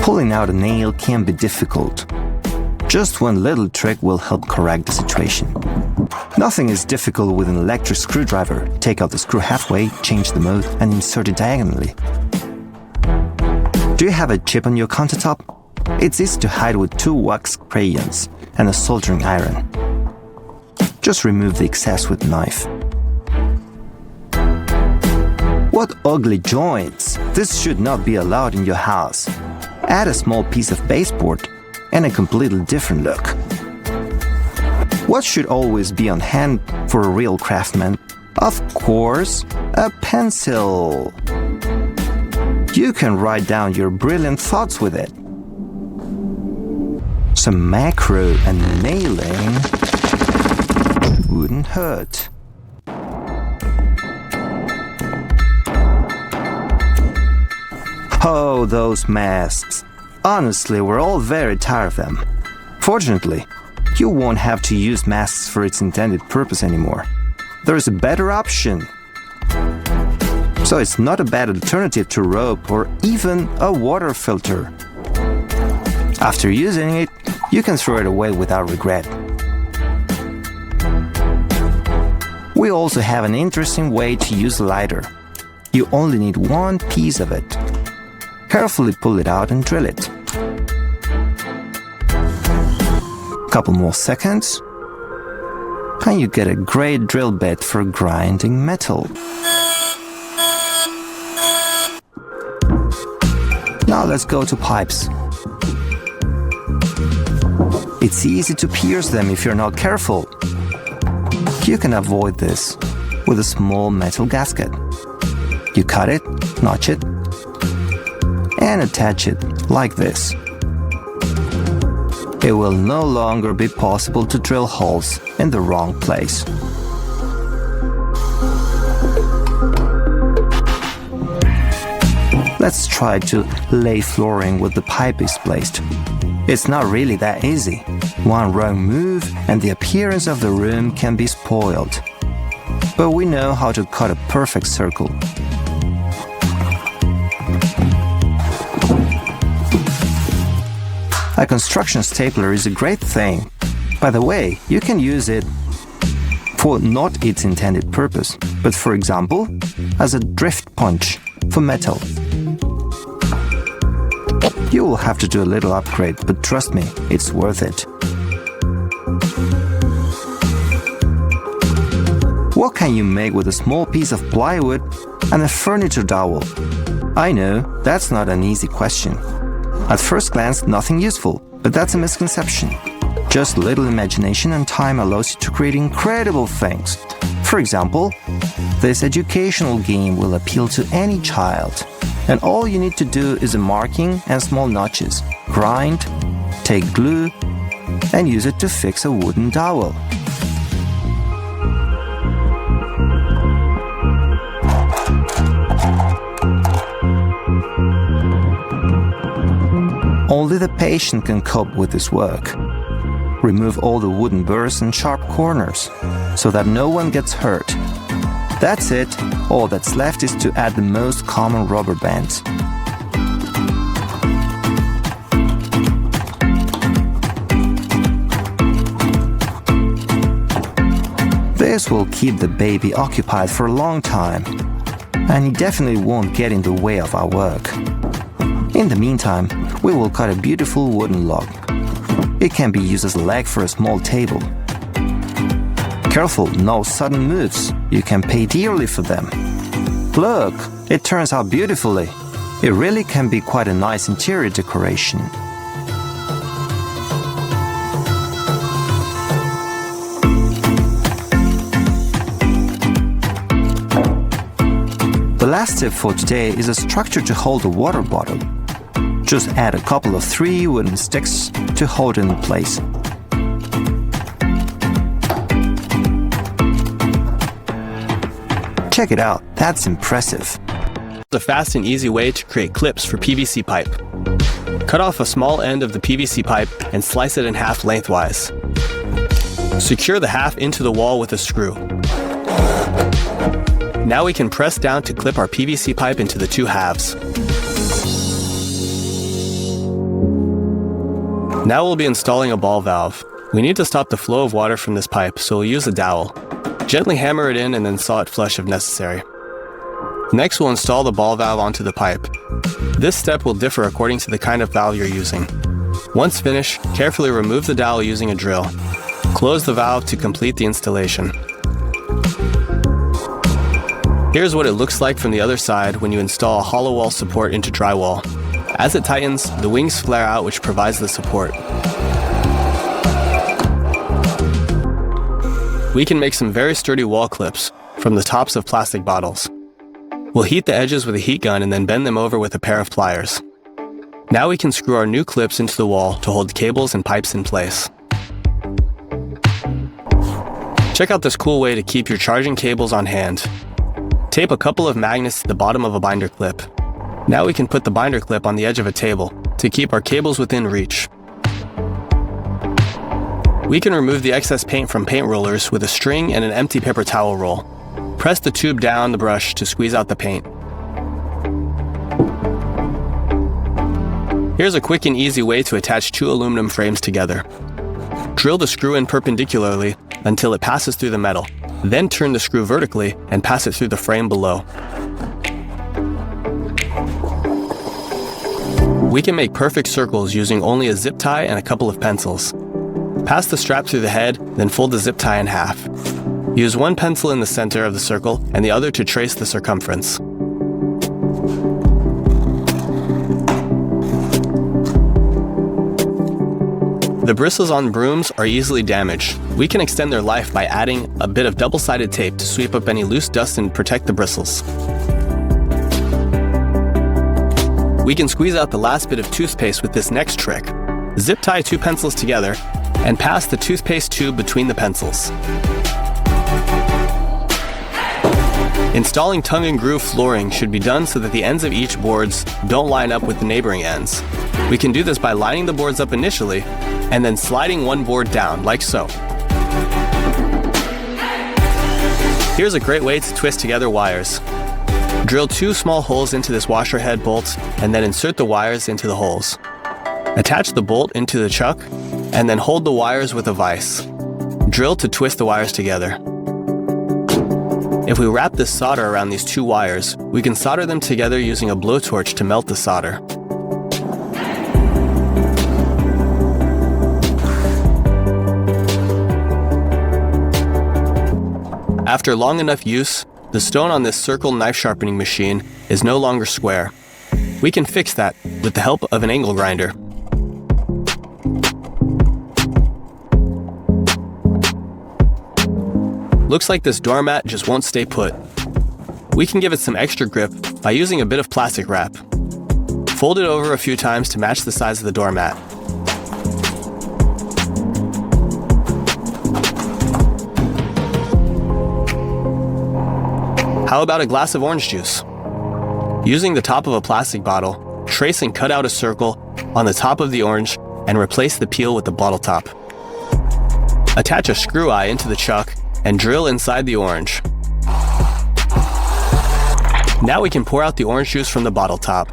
Pulling out a nail can be difficult. Just one little trick will help correct the situation. Nothing is difficult with an electric screwdriver. Take out the screw halfway, change the mode, and insert it diagonally. Do you have a chip on your countertop? It's easy to hide with 2 wax crayons and a soldering iron. Just remove the excess with a knife. What ugly joints! This should not be allowed in your house. Add a small piece of baseboard and a completely different look. What should always be on hand for a real craftsman? Of course, a pencil. You can write down your brilliant thoughts with it. Some macro and nailing wouldn't hurt. Oh, those masks. Honestly, we're all very tired of them. Fortunately, you won't have to use masks for its intended purpose anymore. There is a better option. So it's not a bad alternative to rope or even a water filter. After using it, you can throw it away without regret. We also have an interesting way to use a lighter. You only need one piece of it. Carefully pull it out and drill it. Couple more seconds, and you get a great drill bit for grinding metal. Now let's go to pipes. It's easy to pierce them if you're not careful. You can avoid this with a small metal gasket. You cut it, notch it, and attach it like this. It will no longer be possible to drill holes in the wrong place. Let's try to lay flooring where the pipe is placed. It's not really that easy. One wrong move and the appearance of the room can be spoiled. But we know how to cut a perfect circle. A construction stapler is a great thing. By the way, you can use it for not its intended purpose, but for example, as a drift punch for metal. You will have to do a little upgrade, but trust me, it's worth it. What can you make with a small piece of plywood and a furniture dowel? I know, that's not an easy question. At first glance, nothing useful, but that's a misconception. Just a little imagination and time allows you to create incredible things. For example, this educational game will appeal to any child. And all you need to do is a marking and small notches. Grind, take glue, and use it to fix a wooden dowel. Only the patient can cope with this work. Remove all the wooden burrs and sharp corners, so that no one gets hurt. That's it. All that's left is to add the most common rubber bands. This will keep the baby occupied for a long time, and he definitely won't get in the way of our work. In the meantime, we will cut a beautiful wooden log. It can be used as a leg for a small table. Careful, no sudden moves. You can pay dearly for them. Look, it turns out beautifully. It really can be quite a nice interior decoration. The last tip for today is a structure to hold a water bottle. Just add a couple of 3 wooden sticks to hold it in place. Check it out, that's impressive. It's a fast and easy way to create clips for PVC pipe. Cut off a small end of the PVC pipe and slice it in half lengthwise. Secure the half into the wall with a screw. Now we can press down to clip our PVC pipe into the 2 halves. Now we'll be installing a ball valve. We need to stop the flow of water from this pipe, so we'll use a dowel. Gently hammer it in and then saw it flush if necessary. Next, we'll install the ball valve onto the pipe. This step will differ according to the kind of valve you're using. Once finished, carefully remove the dowel using a drill. Close the valve to complete the installation. Here's what it looks like from the other side when you install a hollow wall support into drywall. As it tightens, the wings flare out, which provides the support. We can make some very sturdy wall clips from the tops of plastic bottles. We'll heat the edges with a heat gun and then bend them over with a pair of pliers. Now we can screw our new clips into the wall to hold cables and pipes in place. Check out this cool way to keep your charging cables on hand. Tape a couple of magnets to the bottom of a binder clip. Now we can put the binder clip on the edge of a table to keep our cables within reach. We can remove the excess paint from paint rollers with a string and an empty paper towel roll. Press the tube down the brush to squeeze out the paint. Here's a quick and easy way to attach two aluminum frames together. Drill the screw in perpendicularly until it passes through the metal. Then turn the screw vertically and pass it through the frame below. We can make perfect circles using only a zip tie and a couple of pencils. Pass the strap through the head, then fold the zip tie in half. Use one pencil in the center of the circle and the other to trace the circumference. The bristles on brooms are easily damaged. We can extend their life by adding a bit of double-sided tape to sweep up any loose dust and protect the bristles. We can squeeze out the last bit of toothpaste with this next trick. Zip tie two pencils together and pass the toothpaste tube between the pencils. Installing tongue and groove flooring should be done so that the ends of each boards don't line up with the neighboring ends. We can do this by lining the boards up initially and then sliding one board down, like so. Here's a great way to twist together wires. Drill two small holes into this washer head bolt and then insert the wires into the holes. Attach the bolt into the chuck and then hold the wires with a vise. Drill to twist the wires together. If we wrap this solder around these two wires, we can solder them together using a blowtorch to melt the solder. After long enough use, the stone on this circle knife sharpening machine is no longer square. We can fix that with the help of an angle grinder. Looks like this doormat just won't stay put. We can give it some extra grip by using a bit of plastic wrap. Fold it over a few times to match the size of the doormat. How about a glass of orange juice? Using the top of a plastic bottle, trace and cut out a circle on the top of the orange and replace the peel with the bottle top. Attach a screw eye into the chuck and drill inside the orange. Now we can pour out the orange juice from the bottle top.